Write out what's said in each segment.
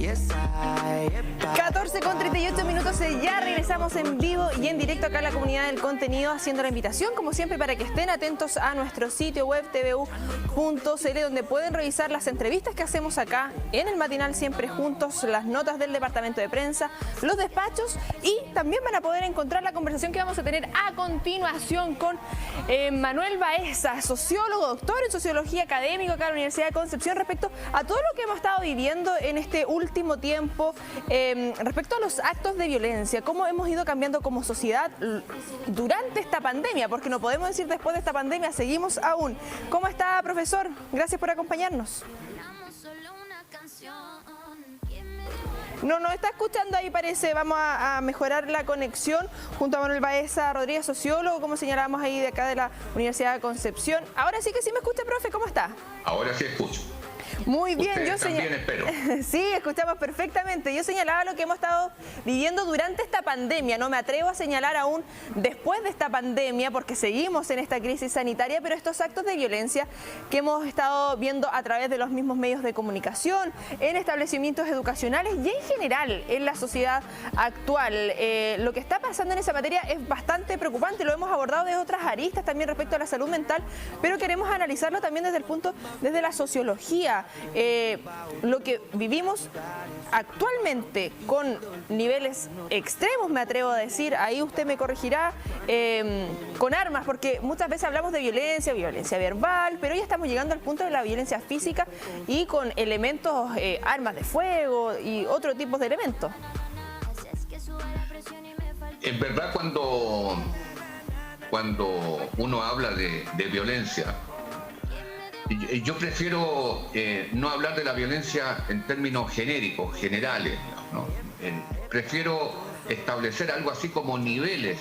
14:38, ya regresamos en vivo y en directo acá en la comunidad del contenido, haciendo la invitación, como siempre, para que estén atentos a nuestro sitio web tvu.cl, donde pueden revisar las entrevistas que hacemos acá en el matinal Siempre Juntos, las notas del departamento de prensa, los despachos, y también van a poder encontrar la conversación que vamos a tener a continuación con Manuel Baeza, sociólogo, doctor en sociología, académico acá en la Universidad de Concepción, respecto a todo lo que hemos estado viviendo en este último tiempo, respecto a los actos de violencia, cómo hemos ido cambiando como sociedad durante esta pandemia, porque no podemos decir después de esta pandemia, seguimos aún. ¿Cómo está, profesor? Gracias por acompañarnos. No, nos está escuchando ahí, parece. Vamos a mejorar la conexión junto a Manuel Baeza Rodríguez, sociólogo, como señalamos ahí de acá de la Universidad de Concepción. Ahora sí que sí me escucha, profe, ¿cómo está? Ahora sí escucho. Muy bien, ustedes también espero. Sí, escuchamos perfectamente. Yo señalaba lo que hemos estado viviendo durante esta pandemia. No me atrevo a señalar aún después de esta pandemia, porque seguimos en esta crisis sanitaria, pero estos actos de violencia que hemos estado viendo a través de los mismos medios de comunicación, en establecimientos educacionales y en general en la sociedad actual. Lo que está pasando en esa materia es bastante preocupante. Lo hemos abordado de otras aristas también respecto a la salud mental, pero queremos analizarlo también desde la sociología. Lo que vivimos actualmente con niveles extremos, me atrevo a decir, ahí usted me corregirá, con armas, porque muchas veces hablamos de violencia verbal, pero ya estamos llegando al punto de la violencia física y con elementos, armas de fuego y otro tipo de elementos. Es verdad, cuando uno habla de violencia, yo prefiero no hablar de la violencia en términos genéricos, generales, ¿no? Prefiero establecer algo así como niveles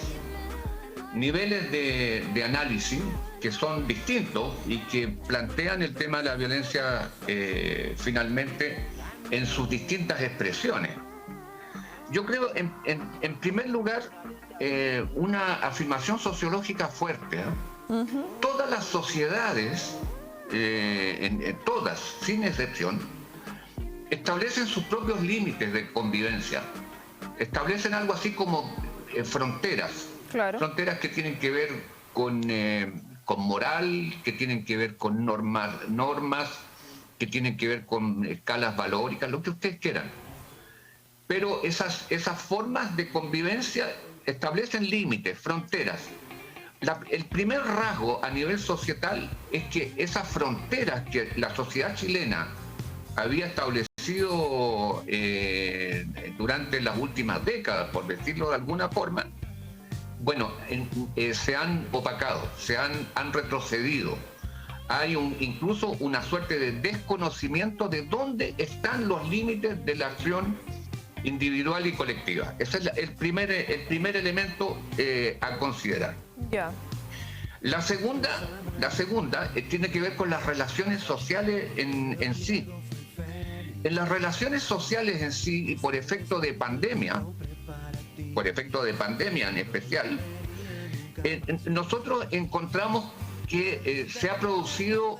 de análisis que son distintos y que plantean el tema de la violencia finalmente en sus distintas expresiones. Yo creo, en primer lugar, una afirmación sociológica fuerte, ¿eh? Todas las sociedades, todas, sin excepción, establecen sus propios límites de convivencia. Establecen algo así como fronteras. Claro. Fronteras que tienen que ver con moral, que tienen que ver con normas, que tienen que ver con escalas valóricas, lo que ustedes quieran. Pero esas formas de convivencia establecen límites, fronteras. El primer rasgo a nivel societal es que esas fronteras que la sociedad chilena había establecido durante las últimas décadas, por decirlo de alguna forma, bueno, se han opacado, han retrocedido. Hay incluso una suerte de desconocimiento de dónde están los límites de la acción individual y colectiva. Ese es el primer elemento a considerar. Yeah. La segunda tiene que ver con las relaciones sociales en sí. En las relaciones sociales en sí, y por efecto de pandemia en especial, nosotros encontramos que se ha producido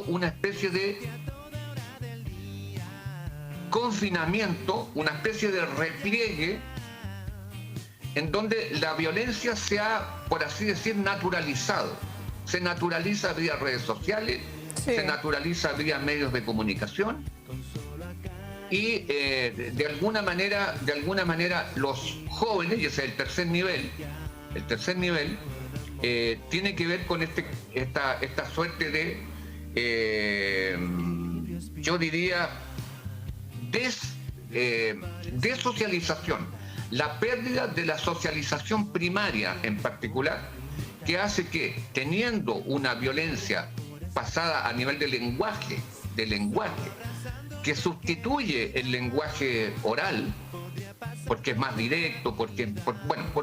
una especie de confinamiento, una especie de repliegue, en donde la violencia se ha, por así decir, naturalizado. Se naturaliza vía redes sociales, sí. Se naturaliza vía medios de comunicación y de alguna manera los jóvenes, y ese es el tercer nivel, tiene que ver con esta suerte de, yo diría, desocialización. La pérdida de la socialización primaria en particular, que hace que, teniendo una violencia pasada a nivel de lenguaje, que sustituye el lenguaje oral, porque es más directo, por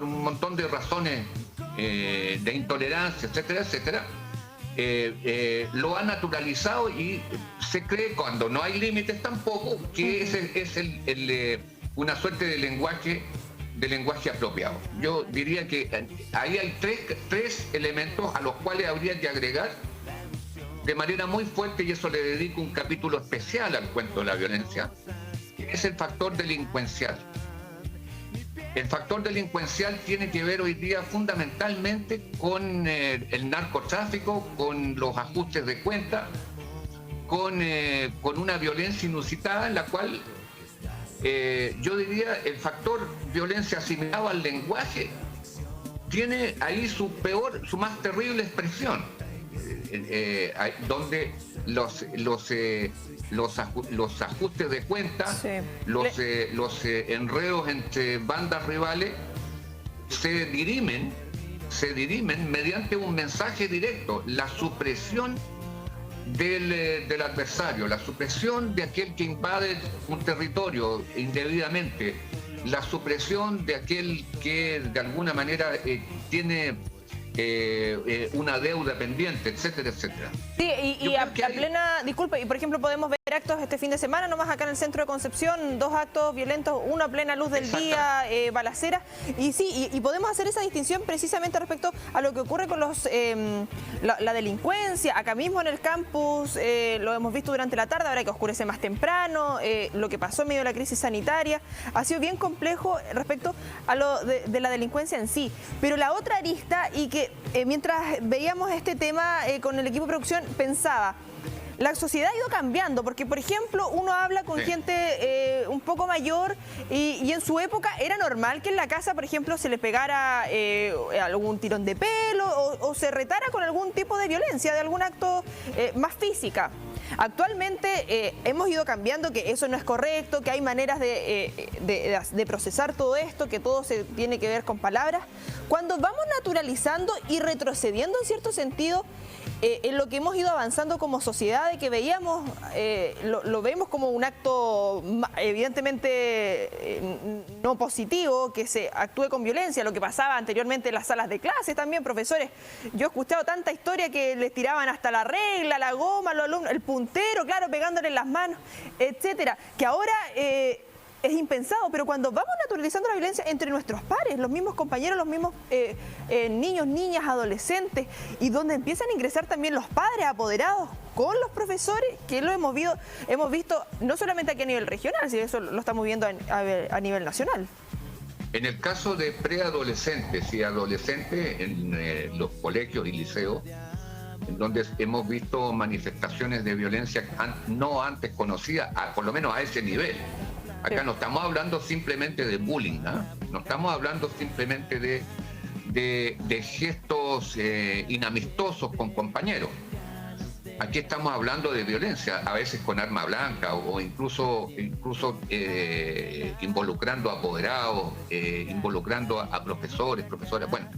un montón de razones de intolerancia, etcétera, lo ha naturalizado y se cree, cuando no hay límites tampoco, que ese es una suerte de lenguaje apropiado. Yo diría que ahí hay tres elementos a los cuales habría que agregar de manera muy fuerte, y eso le dedico un capítulo especial al cuento de la violencia, es el factor delincuencial. El factor delincuencial tiene que ver hoy día fundamentalmente con el narcotráfico, con los ajustes de cuenta, con una violencia inusitada en la cual yo diría el factor violencia asimilado al lenguaje tiene ahí su más terrible expresión, donde los ajustes de cuenta, sí, los enredos entre bandas rivales se dirimen mediante un mensaje directo: la supresión del adversario, la supresión de aquel que invade un territorio indebidamente, la supresión de aquel que de alguna manera tiene una deuda pendiente, etcétera, etcétera. Sí, y a plena, disculpe, y por ejemplo podemos ver actos este fin de semana, nomás acá en el centro de Concepción, 2 actos violentos, uno a plena luz del día, balacera, y sí, y podemos hacer esa distinción precisamente respecto a lo que ocurre con la delincuencia, acá mismo en el campus, lo hemos visto durante la tarde, ahora que oscurece más temprano, lo que pasó en medio de la crisis sanitaria, ha sido bien complejo respecto a lo de la delincuencia en sí, pero la otra arista, y que mientras veíamos este tema con el equipo de producción, pensaba, la sociedad ha ido cambiando, porque por ejemplo uno habla con gente un poco mayor y en su época era normal que en la casa, por ejemplo, se le pegara algún tirón de pelo o se retara con algún tipo de violencia, de algún acto más física. Actualmente hemos ido cambiando, que eso no es correcto, que hay maneras de procesar todo esto, que todo se tiene que ver con palabras. Cuando vamos naturalizando y retrocediendo en cierto sentido en lo que hemos ido avanzando como sociedad, de que veíamos, lo vemos como un acto evidentemente no positivo, que se actúe con violencia, lo que pasaba anteriormente en las salas de clases también, profesores. Yo he escuchado tanta historia que les tiraban hasta la regla, la goma, los alumnos, el puntero, claro, pegándole en las manos, etcétera, que ahora es impensado, pero cuando vamos naturalizando la violencia entre nuestros pares, los mismos compañeros, los mismos niños, niñas, adolescentes, y donde empiezan a ingresar también los padres apoderados con los profesores, que lo hemos visto no solamente aquí a nivel regional, sino eso lo estamos viendo a nivel nacional. En el caso de preadolescentes y adolescentes en los colegios y liceos, en donde hemos visto manifestaciones de violencia no antes conocidas, por lo menos a ese nivel. Acá no estamos hablando simplemente de bullying, ¿no? No estamos hablando simplemente de gestos inamistosos con compañeros. Aquí estamos hablando de violencia, a veces con arma blanca o incluso involucrando a apoderados, involucrando a profesores, profesoras. Bueno,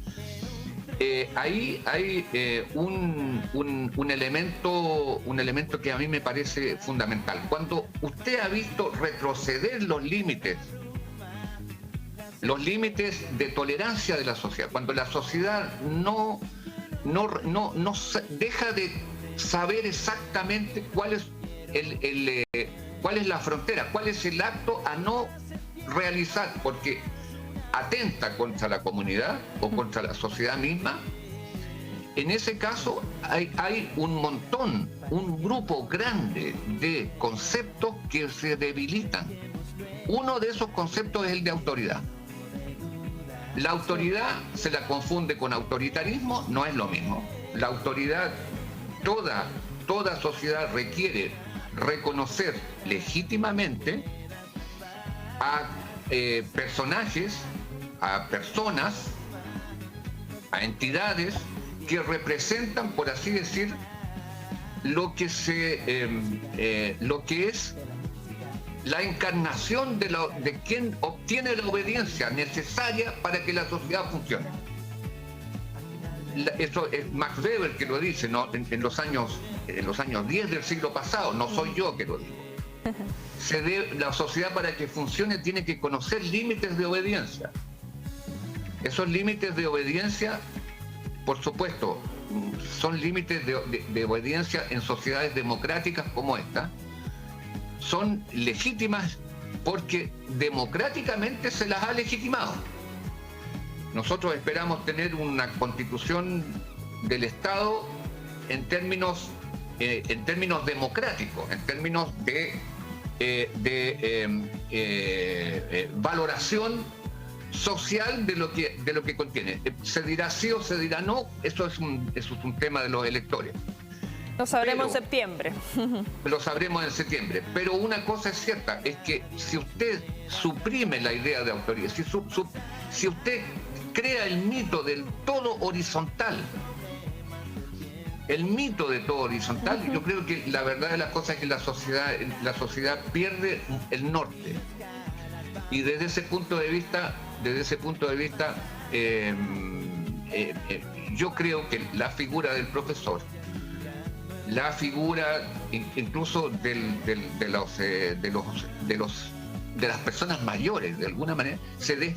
ahí hay un elemento que a mí me parece fundamental. Cuando usted ha visto retroceder los límites de tolerancia de la sociedad, cuando la sociedad no deja de saber exactamente cuál es la frontera, cuál es el acto a no realizar, porque atenta contra la comunidad o contra la sociedad misma, en ese caso hay un grupo grande de conceptos que se debilitan. Uno de esos conceptos es el de autoridad. La autoridad se la confunde con autoritarismo, no es lo mismo. La autoridad, toda sociedad requiere reconocer legítimamente a personajes, a personas, a entidades que representan, por así decir, lo que es la encarnación de quien obtiene la obediencia necesaria para que la sociedad funcione. Eso es Max Weber que lo dice, ¿no? en los años 10 del siglo pasado, no soy yo que lo digo. La sociedad, para que funcione, tiene que conocer límites de obediencia. Esos límites de obediencia, por supuesto, son límites de obediencia en sociedades democráticas como esta. Son legítimas porque democráticamente se las ha legitimado. Nosotros esperamos tener una constitución del Estado en términos en términos democráticos, en términos de valoración social de lo que contiene. Se dirá sí o se dirá no, eso es un tema de los electores. Lo sabremos en septiembre. Lo sabremos en septiembre. Pero una cosa es cierta, es que si usted suprime la idea de autoridad, si usted crea el mito del todo horizontal, yo creo que la verdad de las cosas es que la sociedad pierde el norte. Y desde ese punto de vista, yo creo que la figura del profesor, la figura incluso de las personas mayores, de alguna manera, del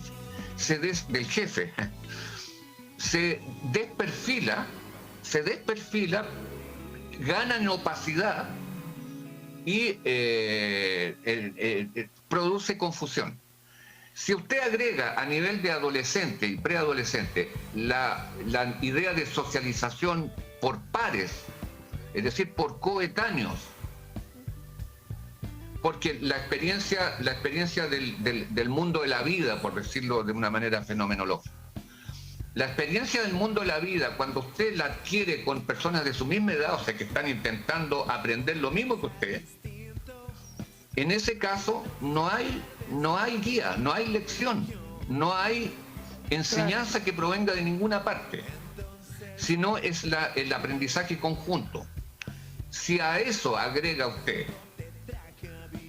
jefe, se desperfila, gana en opacidad y produce confusión. Si usted agrega a nivel de adolescente y preadolescente la idea de socialización por pares, es decir, por coetáneos, porque la experiencia del mundo de la vida, por decirlo de una manera fenomenológica, la experiencia del mundo de la vida, cuando usted la adquiere con personas de su misma edad, o sea, que están intentando aprender lo mismo que usted, en ese caso no hay guía, no hay lección, no hay enseñanza que provenga de ninguna parte, sino es el aprendizaje conjunto. Si a eso agrega usted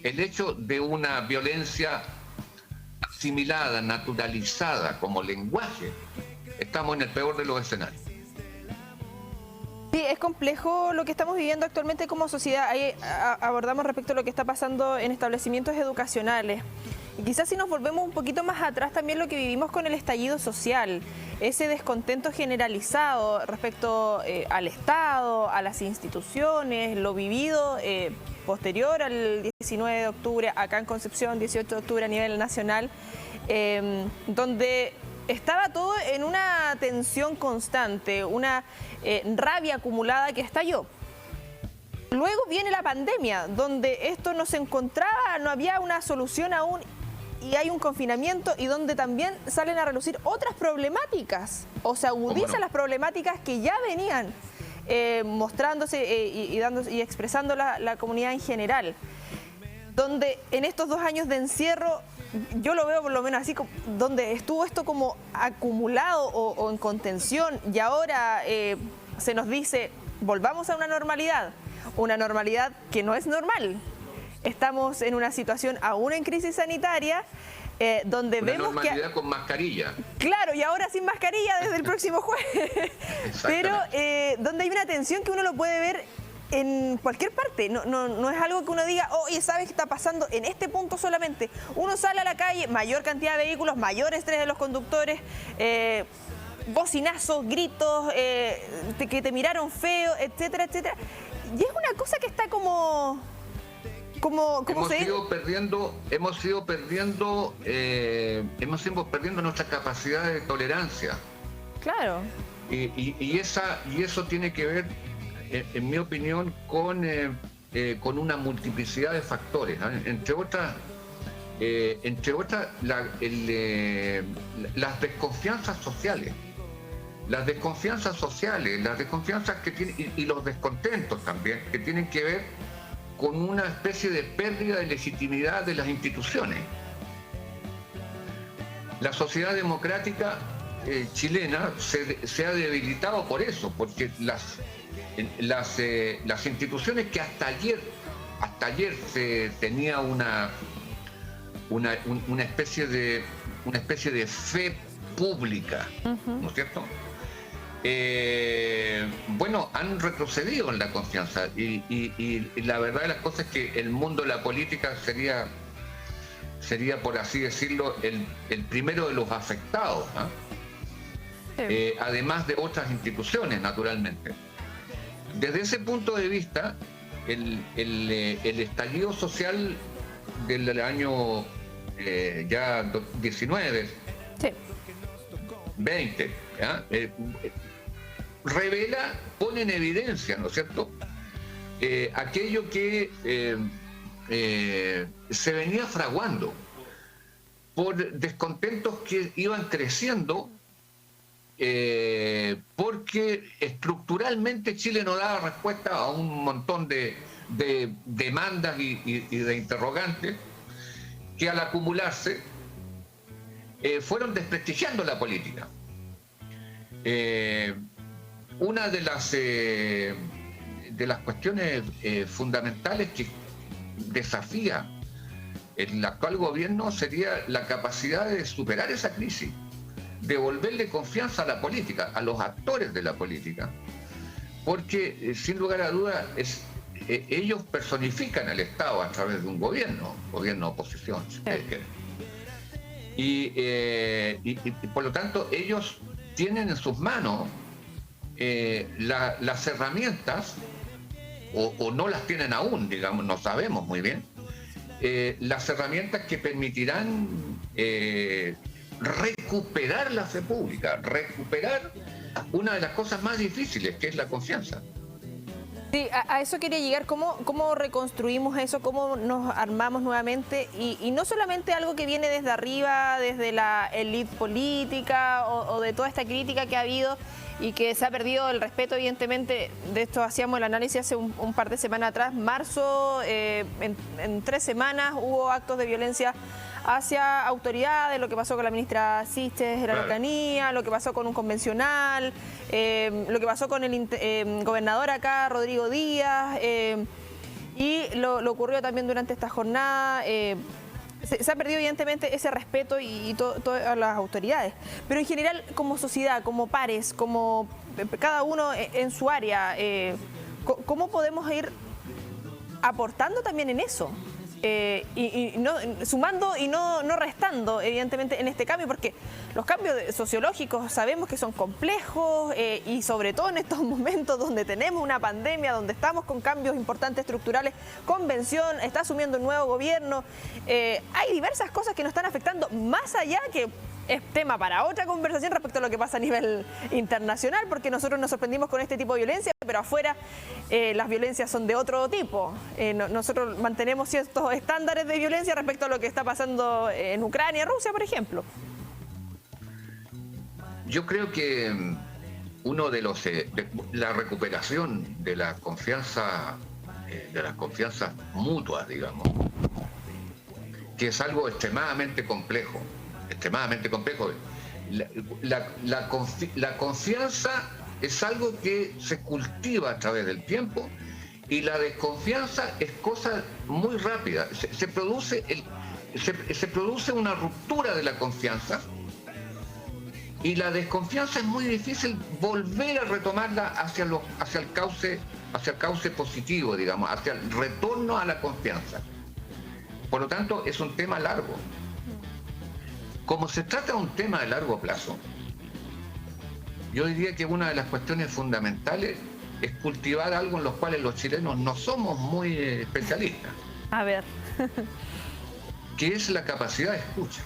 el hecho de una violencia asimilada, naturalizada como lenguaje, estamos en el peor de los escenarios. Sí, es complejo lo que estamos viviendo actualmente como sociedad. Ahí abordamos respecto a lo que está pasando en establecimientos educacionales. Y quizás si nos volvemos un poquito más atrás, también lo que vivimos con el estallido social, ese descontento generalizado respecto al Estado, a las instituciones, lo vivido posterior al 19 de octubre, acá en Concepción, 18 de octubre a nivel nacional, donde estaba todo en una tensión constante, una rabia acumulada que estalló. Luego viene la pandemia, donde esto no se encontraba, no había una solución aún, y hay un confinamiento y donde también salen a relucir otras problemáticas, o se agudizan las problemáticas que ya venían mostrándose y expresando la comunidad en general, donde en estos 2 años de encierro, yo lo veo por lo menos así, donde estuvo esto como acumulado o en contención, y ahora se nos dice, volvamos a una normalidad que no es normal. Estamos en una situación aún en crisis sanitaria, donde vemos que... normalidad con mascarilla. Claro, y ahora sin mascarilla desde el próximo jueves. Pero donde hay una tensión que uno lo puede ver en cualquier parte. No es algo que uno diga, oye, ¿sabes qué está pasando en este punto solamente? Uno sale a la calle, mayor cantidad de vehículos, mayor estrés de los conductores, bocinazos, gritos, que te miraron feo, etcétera, etcétera. Y es una cosa que está hemos ido perdiendo nuestra capacidad de tolerancia. Claro. Y eso tiene que ver, en mi opinión, con una multiplicidad de factores, ¿eh? Entre otras, las desconfianzas sociales. Las desconfianzas que tienen, y los descontentos también, que tienen que ver con una especie de pérdida de legitimidad de las instituciones. La sociedad democrática chilena se ha debilitado por eso, porque las instituciones que hasta ayer se tenía una especie de fe pública, ¿no es cierto? Han retrocedido en la confianza y la verdad de las cosas es que el mundo de la política sería, por así decirlo, el primero de los afectados, ¿no? Sí. Además de otras instituciones, naturalmente. Desde ese punto de vista, el estallido social del año ya 19, sí, 20, pone en evidencia, ¿no es cierto?, aquello que se venía fraguando por descontentos que iban creciendo, porque estructuralmente Chile no daba respuesta a un montón de demandas y de interrogantes que al acumularse fueron desprestigiando la política. Una de las cuestiones fundamentales que desafía el actual gobierno sería la capacidad de superar esa crisis, devolverle confianza a la política, a los actores de la política, porque sin lugar a dudas ellos personifican al Estado a través de un gobierno oposición, si ustedes quieren. Y por lo tanto ellos tienen en sus manos las herramientas, o no las tienen aún, digamos, no sabemos muy bien, las herramientas que permitirán recuperar la fe pública, recuperar una de las cosas más difíciles, que es la confianza. Sí, a eso quería llegar. ¿Cómo reconstruimos eso? ¿Cómo nos armamos nuevamente? Y no solamente algo que viene desde arriba, desde la élite política o de toda esta crítica que ha habido y que se ha perdido el respeto, evidentemente. De esto hacíamos el análisis hace un par de semanas atrás. Marzo, en 3 semanas hubo actos de violencia hacia autoridades, lo que pasó con la ministra Siches de la Araucanía, lo que pasó con un convencional, lo que pasó con el gobernador acá, Rodrigo Díaz, y lo ocurrió también durante esta jornada. Se ha perdido evidentemente ese respeto y todas las autoridades, pero en general como sociedad, como pares, como cada uno en su área, ¿cómo podemos ir aportando también en eso? Y no, sumando y no restando, evidentemente, en este cambio, porque los cambios sociológicos sabemos que son complejos y sobre todo en estos momentos donde tenemos una pandemia, donde estamos con cambios importantes estructurales, convención, está asumiendo un nuevo gobierno, hay diversas cosas que nos están afectando más allá, que es tema para otra conversación respecto a lo que pasa a nivel internacional, porque nosotros nos sorprendimos con este tipo de violencia, pero afuera las violencias son de otro tipo. Nosotros mantenemos ciertos estándares de violencia respecto a lo que está pasando en Ucrania, Rusia, por ejemplo. Yo creo que uno de los la recuperación de la confianza, de las confianzas mutuas, digamos, que es algo extremadamente complejo. La confianza es algo que se cultiva a través del tiempo, y la desconfianza es cosa muy rápida. Se produce una ruptura de la confianza, y la desconfianza es muy difícil volver a retomarla hacia el cauce positivo, digamos, hacia el retorno a la confianza. Por lo tanto, es un tema largo. Como se trata de un tema de largo plazo, yo diría que una de las cuestiones fundamentales es cultivar algo en los cuales los chilenos no somos muy especialistas. A ver. Que es la capacidad de escucha.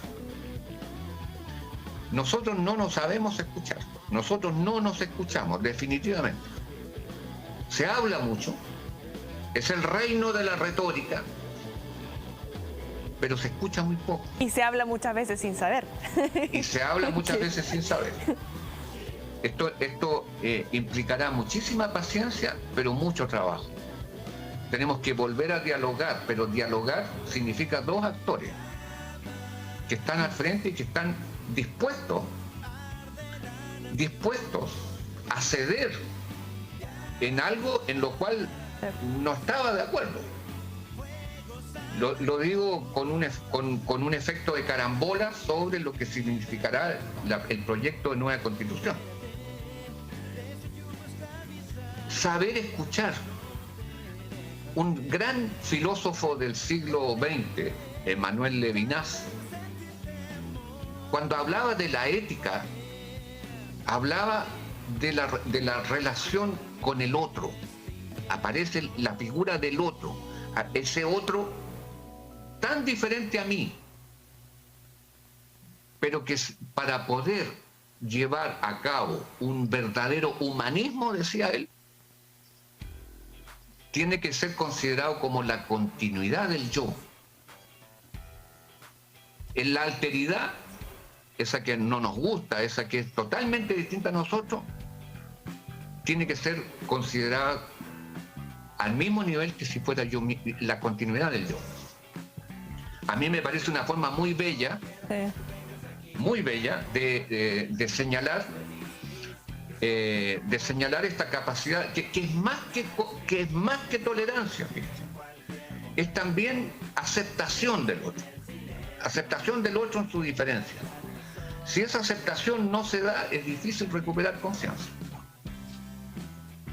Nosotros no nos sabemos escuchar. Nosotros no nos escuchamos, definitivamente. Se habla mucho, es el reino de la retórica, pero se escucha muy poco. Y se habla muchas veces sin saber. Esto implicará muchísima paciencia, pero mucho trabajo. Tenemos que volver a dialogar, pero dialogar significa 2 actores que están al frente y que están dispuestos a ceder en algo en lo cual no estaba de acuerdo. Lo digo con un efecto de carambola sobre lo que significará el proyecto de nueva Constitución. Saber escuchar. Un gran filósofo del siglo XX, Emmanuel Levinas, cuando hablaba de la ética, hablaba de la relación con el otro. Aparece la figura del otro, ese otro tan diferente a mí, pero que para poder llevar a cabo un verdadero humanismo, decía él, tiene que ser considerado como la continuidad del yo. En la alteridad, esa que no nos gusta, esa que es totalmente distinta a nosotros, tiene que ser considerada al mismo nivel que si fuera yo, la continuidad del yo. A mí me parece una forma muy bella, muy bella de señalar esta capacidad que es más que tolerancia, es también aceptación del otro en su diferencia. Si esa aceptación no se da, es difícil recuperar confianza.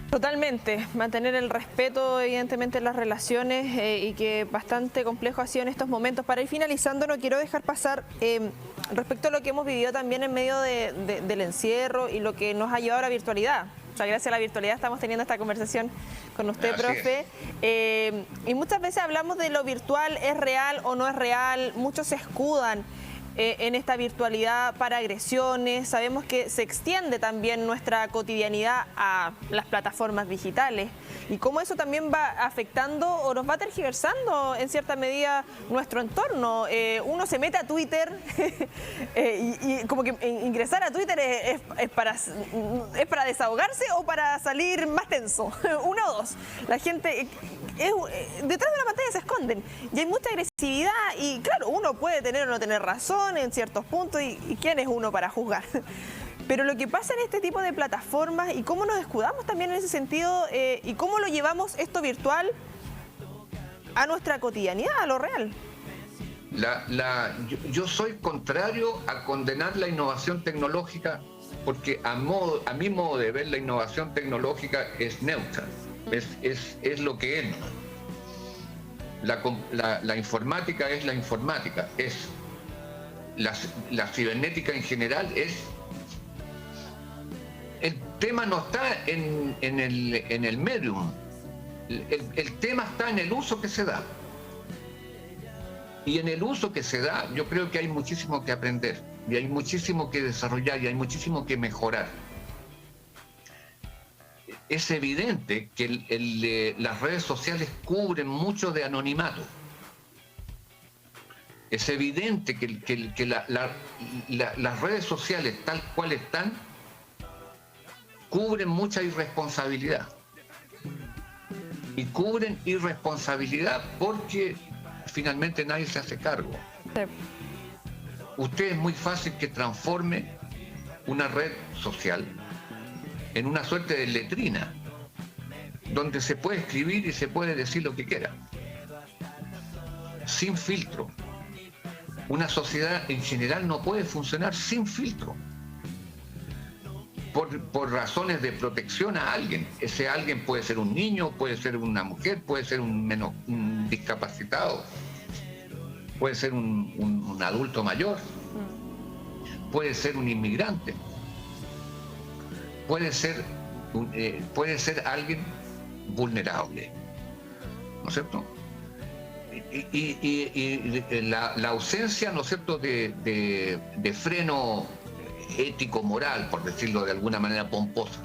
Totalmente, mantener el respeto evidentemente en las relaciones y que bastante complejo ha sido en estos momentos. Para ir finalizando, no quiero dejar pasar respecto a lo que hemos vivido también en medio del encierro y lo que nos ha llevado a la virtualidad. O sea, gracias a la virtualidad estamos teniendo esta conversación con usted, profe. Y muchas veces hablamos de lo virtual, ¿es real o no es real? Muchos se escudan en esta virtualidad para agresiones. Sabemos que se extiende también nuestra cotidianidad a las plataformas digitales y cómo eso también va afectando o nos va tergiversando en cierta medida nuestro entorno. Uno se mete a Twitter y como que ingresar a Twitter es para desahogarse o para salir más tenso. Una o dos. La gente detrás de la pantalla se esconden y hay mucha agresividad y claro, uno puede tener o no tener razón en ciertos puntos y quién es uno para juzgar. Pero lo que pasa en este tipo de plataformas y cómo nos escudamos también en ese sentido y cómo lo llevamos esto virtual a nuestra cotidianidad, a lo real. Yo soy contrario a condenar la innovación tecnológica porque a mi modo de ver la innovación tecnológica es neutra, es lo que es. La informática es la informática, es la cibernética en general es... El tema no está en el medium, el tema está en el uso que se da. Y en el uso que se da, yo creo que hay muchísimo que aprender, y hay muchísimo que desarrollar, y hay muchísimo que mejorar. Es evidente que las redes sociales cubren mucho de anonimato. Es evidente que las redes sociales, tal cual están, cubren mucha irresponsabilidad. Y cubren irresponsabilidad porque finalmente nadie se hace cargo. Sí. Usted es muy fácil que transforme una red social en una suerte de letrina, donde se puede escribir y se puede decir lo que quiera, sin filtro. Una sociedad en general no puede funcionar sin filtro. Por razones de protección a alguien. Ese alguien puede ser un niño, puede ser una mujer, puede ser un discapacitado, puede ser un adulto mayor, puede ser un inmigrante, puede ser alguien vulnerable, ¿no es cierto? Y la ausencia, ¿no es cierto?, de freno ético, moral, por decirlo de alguna manera pomposa,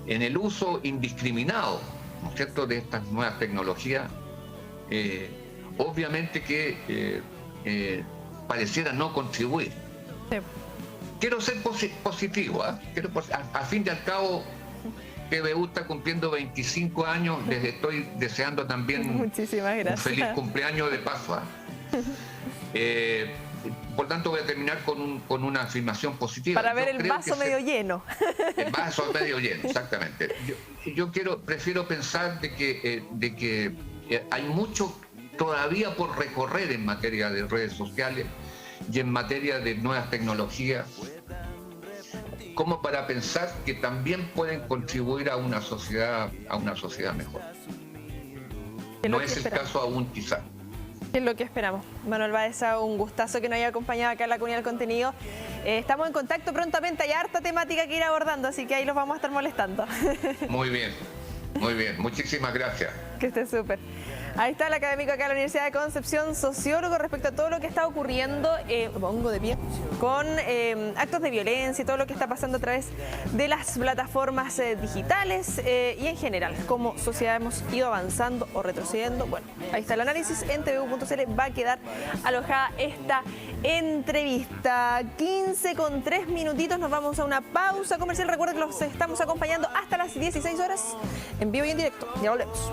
en el uso indiscriminado, ¿no es cierto?, de estas nuevas tecnologías, obviamente que pareciera no contribuir. Sí. Quiero ser positivo, ¿eh? A fin de al cabo, PBU está cumpliendo 25 años, les estoy deseando también un feliz cumpleaños de paso. Por tanto, voy a terminar con una afirmación positiva. Para ver el vaso medio lleno. El vaso medio lleno, exactamente. Yo prefiero pensar de que hay mucho todavía por recorrer en materia de redes sociales y en materia de nuevas tecnologías, como para pensar que también pueden contribuir a una sociedad mejor. No es el caso aún, quizá. Es lo que esperamos. Manuel Baeza, un gustazo que nos haya acompañado acá en la Comunidad del Contenido. Estamos en contacto prontamente, hay harta temática que ir abordando, así que ahí los vamos a estar molestando. Muy bien, muy bien. Muchísimas gracias. Que esté súper. Ahí está el académico acá de la Universidad de Concepción, sociólogo, respecto a todo lo que está ocurriendo, pongo de pie, con actos de violencia y todo lo que está pasando a través de las plataformas digitales y en general, cómo sociedad hemos ido avanzando o retrocediendo. Bueno, ahí está el análisis, en tvu.cl va a quedar alojada esta entrevista. 15:03 minutitos, nos vamos a una pausa comercial. Recuerden que los estamos acompañando hasta las 16 horas en vivo y en directo. Ya volvemos.